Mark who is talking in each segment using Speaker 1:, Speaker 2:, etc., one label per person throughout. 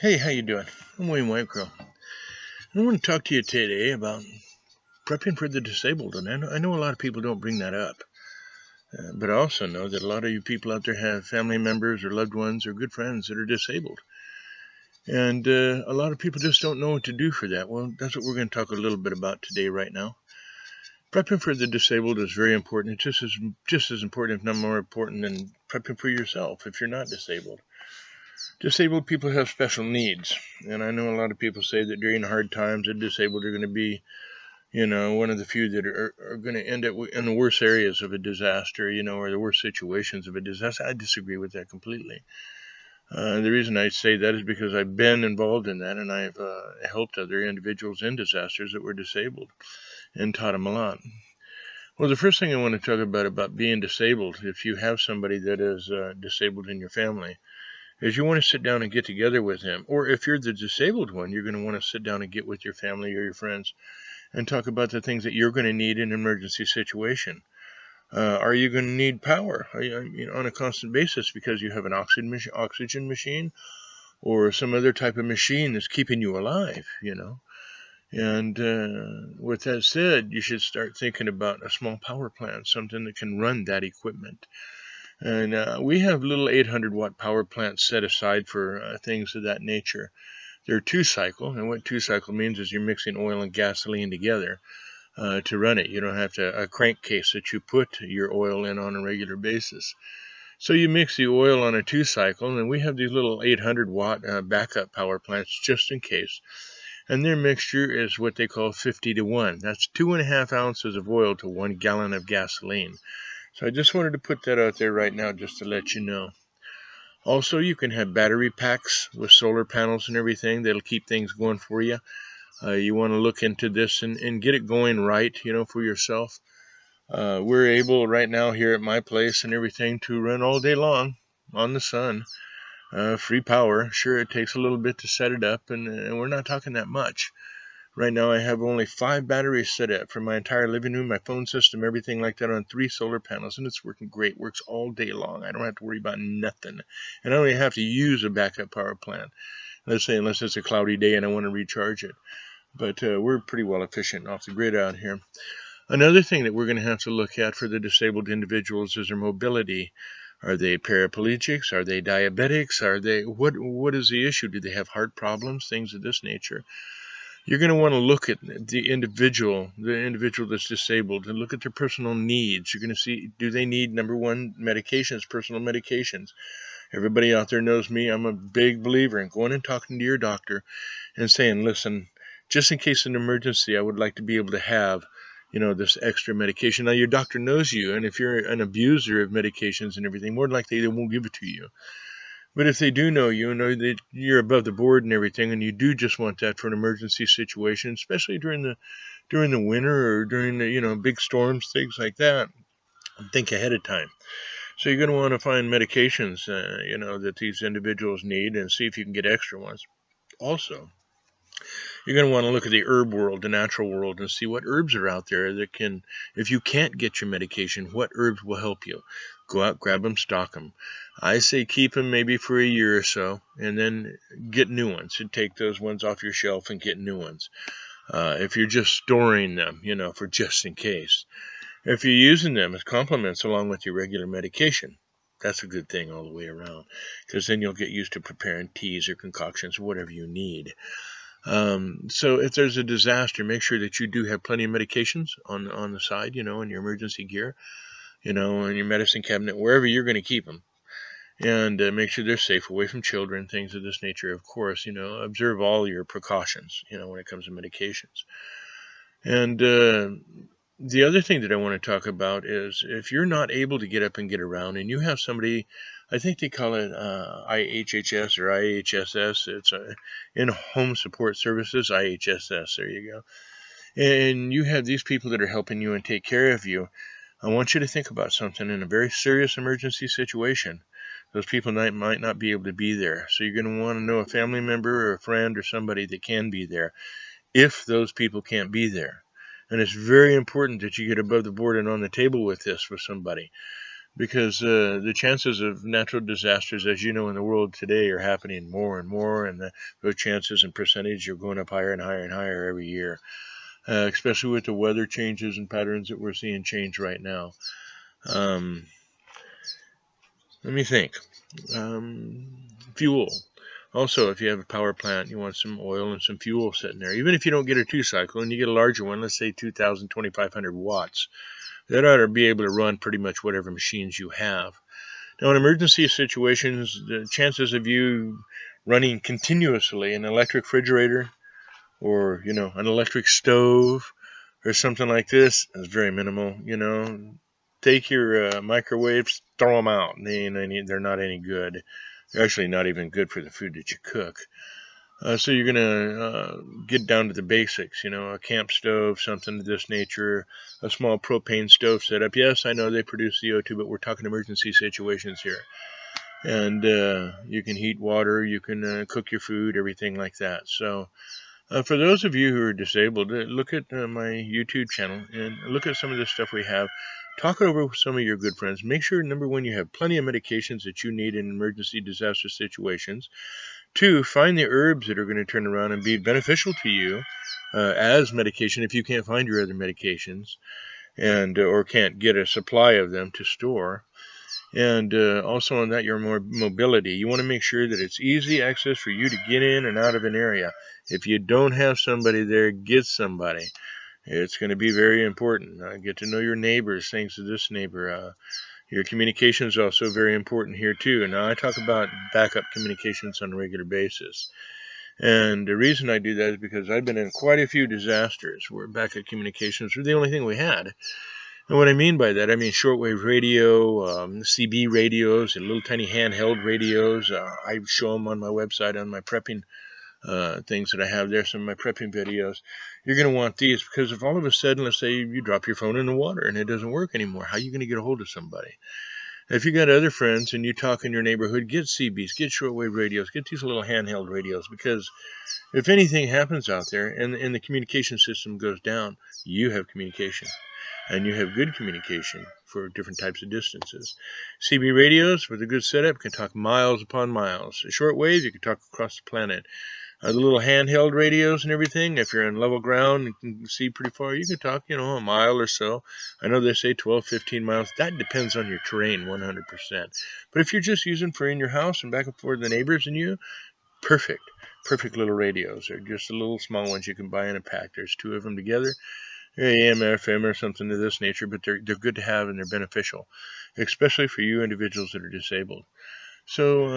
Speaker 1: Hey, how you doing? I'm Wayne Whitecrow. I want to talk to you today about prepping for the disabled, and I know a lot of people don't bring that up, but I also know that a lot of you people out there have family members or loved ones or good friends that are disabled, and a lot of people just don't know what to do for that. Well, that's what we're going to talk a little bit about today, right now. Prepping for the disabled is very important. It's just as important, if not more important, than prepping for yourself if you're not disabled. Disabled people have special needs, and I know a lot of people say that during hard times, the disabled are going to be one of the few that are going to end up in the worst areas of a disaster, or the worst situations of a disaster. I disagree with that completely. The reason I say that is because I've been involved in that, and I've helped other individuals in disasters that were disabled and taught them a lot. Well, the first thing I want to talk about being disabled, if you have somebody that is disabled in your family, is you want to sit down and get together with them. Or if you're the disabled one, you're going to want to sit down and get with your family or your friends and talk about the things that you're going to need in an emergency situation. Are you going to need power on a constant basis because you have an oxygen machine or some other type of machine that's keeping you alive, And with that said, you should start thinking about a small power plant, something that can run that equipment. And we have little 800-watt power plants set aside for things of that nature. They're two-cycle, and what two-cycle means is you're mixing oil and gasoline together to run it. You don't have a crankcase that you put your oil in on a regular basis. So you mix the oil on a two-cycle, and we have these little 800-watt backup power plants just in case. And their mixture is what they call 50 to 1. That's 2.5 ounces of oil to 1 gallon of gasoline. So I just wanted to put that out there right now just to let you know. Also, you can have battery packs with solar panels and everything that'll keep things going for you. You want to look into this and get it going right, for yourself. We're able right now here at my place and everything to run all day long on the sun. Free power. Sure, it takes a little bit to set it up, and we're not talking that much. Right now, I have only 5 batteries set up for my entire living room, my phone system, everything like that on 3 solar panels, and it's working great. Works all day long. I don't have to worry about nothing. And I don't even have to use a backup power plant. Let's say, unless it's a cloudy day and I want to recharge it. But we're pretty well efficient off the grid out here. Another thing that we're going to have to look at for the disabled individuals is their mobility. Are they paraplegics? Are they diabetics? Are they what is the issue? Do they have heart problems? Things of this nature. You're going to want to look at the individual that's disabled, and look at their personal needs. You're going to see, do they need, number one, medications, personal medications. Everybody out there knows me. I'm a big believer in going and talking to your doctor and saying, listen, just in case of an emergency, I would like to be able to have, this extra medication. Now, your doctor knows you, and if you're an abuser of medications and everything, more than likely they won't give it to you. But if they do know you, know that you're above the board and everything, and you do just want that for an emergency situation, especially during the winter or during the big storms, things like that, think ahead of time. So you're going to want to find medications, that these individuals need, and see if you can get extra ones. Also, you're going to want to look at the herb world, the natural world, and see what herbs are out there that can, if you can't get your medication, what herbs will help you. Go out, grab them, stock them. I say keep them maybe for a year or so, and then get new ones. And take those ones off your shelf and get new ones. If you're just storing them, for just in case. If you're using them as complements along with your regular medication, that's a good thing all the way around, because then you'll get used to preparing teas or concoctions or whatever you need. So if there's a disaster, make sure that you do have plenty of medications on the side, in your emergency gear, in your medicine cabinet, wherever you're going to keep them. And make sure they're safe, away from children, things of this nature, of course. Observe all your precautions, when it comes to medications. And the other thing that I want to talk about is if you're not able to get up and get around and you have somebody, I think they call it IHHS or IHSS. It's in-home support services, IHSS. There you go. And you have these people that are helping you and take care of you. I want you to think about something in a very serious emergency situation. Those people might not be able to be there. So you're going to want to know a family member or a friend or somebody that can be there if those people can't be there. And it's very important that you get above the board and on the table with this with somebody. because the chances of natural disasters, as you know, in the world today are happening more and more, and those chances and percentage are going up higher and higher and higher every year, especially with the weather changes and patterns that we're seeing change right now. Um, Let me think. Fuel. Also, if you have a power plant, you want some oil and some fuel sitting there. Even if you don't get a 2-cycle and you get a larger one, let's say 2,000, 2,500 watts, that ought to be able to run pretty much whatever machines you have. Now, in emergency situations, the chances of you running continuously an electric refrigerator or, an electric stove or something like this is very minimal. Take your microwaves, throw them out. They're not any good. They're actually not even good for the food that you cook. So you're going to get down to the basics, a camp stove, something of this nature, a small propane stove setup. Yes, I know they produce CO2, but we're talking emergency situations here. And you can heat water, you can cook your food, everything like that. So for those of you who are disabled, look at my YouTube channel and look at some of the stuff we have. Talk it over with some of your good friends. Make sure, number one, you have plenty of medications that you need in emergency disaster situations. 2, find the herbs that are going to turn around and be beneficial to you as medication if you can't find your other medications and or can't get a supply of them to store. And also on that, your more mobility. You want to make sure that it's easy access for you to get in and out of an area. If you don't have somebody there, get somebody. It's going to be very important. Get to know your neighbors, things of this neighbor. Your communication is also very important here too. Now I talk about backup communications on a regular basis. And the reason I do that is because I've been in quite a few disasters where backup communications were the only thing we had. And what I mean by that, I mean shortwave radio, CB radios, and little tiny handheld radios. I show them on my website on my prepping things that I have there, some of my prepping videos. You're going to want these because if all of a sudden, let's say you drop your phone in the water and it doesn't work anymore, how are you going to get a hold of somebody? If you got other friends and you talk in your neighborhood, get CBs, get shortwave radios, get these little handheld radios, because if anything happens out there and the communication system goes down, you have communication. And you have good communication for different types of distances. CB radios with a good setup can talk miles upon miles. Shortwave, you can talk across the planet. The little handheld radios and everything, if you're on level ground and can see pretty far, you can talk, a mile or so. I know they say 12, 15 miles. That depends on your terrain 100%. But if you're just using for in your house and back and forth the neighbors and you, perfect. Perfect little radios. They're just the little small ones you can buy in a pack. There's 2 of them together. AM, FM, or something of this nature, but they're good to have and they're beneficial, especially for you individuals that are disabled. So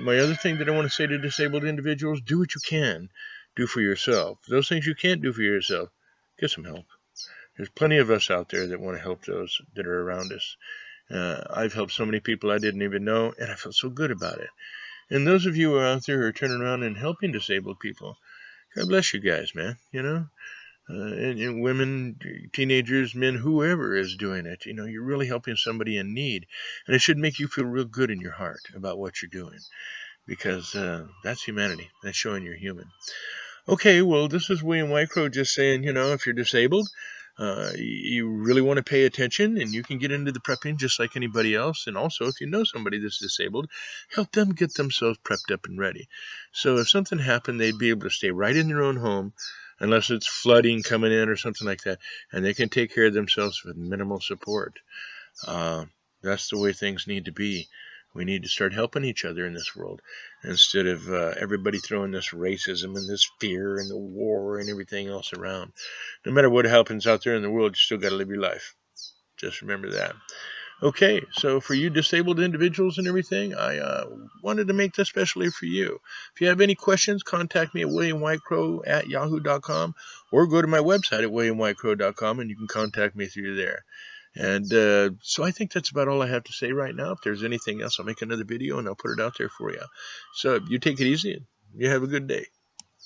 Speaker 1: my other thing that I want to say to disabled individuals, do what you can do for yourself. Those things you can't do for yourself, get some help. There's plenty of us out there that want to help those that are around us. I've helped so many people I didn't even know, and I felt so good about it. And those of you who are out there who are turning around and helping disabled people, God bless you guys, man. And women, teenagers, men, whoever is doing it, you're really helping somebody in need. And it should make you feel real good in your heart about what you're doing, because that's humanity. That's showing you're human. Okay, well, this is William Whitecrow just saying, if you're disabled, you really want to pay attention, and you can get into the prepping just like anybody else. And also, if you know somebody that's disabled, help them get themselves prepped up and ready. So if something happened, they'd be able to stay right in their own home, unless it's flooding coming in or something like that, and they can take care of themselves with minimal support. That's the way things need to be. We need to start helping each other in this world instead of everybody throwing this racism and this fear and the war and everything else around. No matter what happens out there in the world, you still got to live your life. Just remember that. Okay, so for you disabled individuals and everything, I wanted to make this specially for you. If you have any questions, contact me at williamwhitecrow@yahoo.com or go to my website at williamwhitecrow.com and you can contact me through there. And so I think that's about all I have to say right now. If there's anything else, I'll make another video and I'll put it out there for you. So you take it easy and you have a good day.